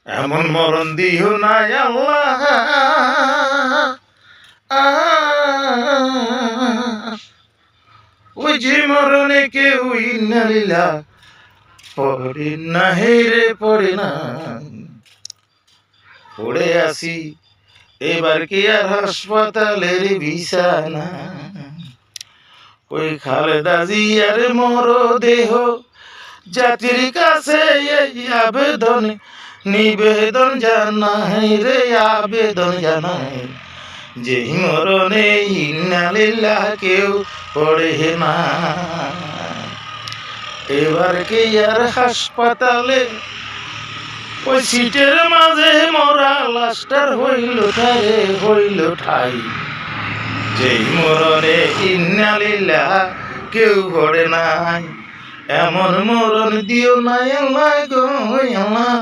এমন মরণ দিও না আল্লাহ, ওই যে মরণে কেউ ইন্নালিল্লাহ পড়ে না, হেরে পড়ে না। পড়ে আসি এবার কি আর হাসপাতালের বিছানা, ওই খালেদা জিয়ার মর দেহ জাতির কাছে এই আবেদন নিবেদন জানাই রে, আবেদন জানাই যে মরণে ইন্নালিল্লাহ কেউ পড়ে না। এবার কি আর হাসপাতালে ওই সিটের মাঝে মরা লাস্টার হইল ঠাই, হইল ঠাই, যেই মরণে ইন্নালিল্লাহ কেউ পড়ে নাই। এমন মরণ দিও না আল্লাহ গো আল্লাহ,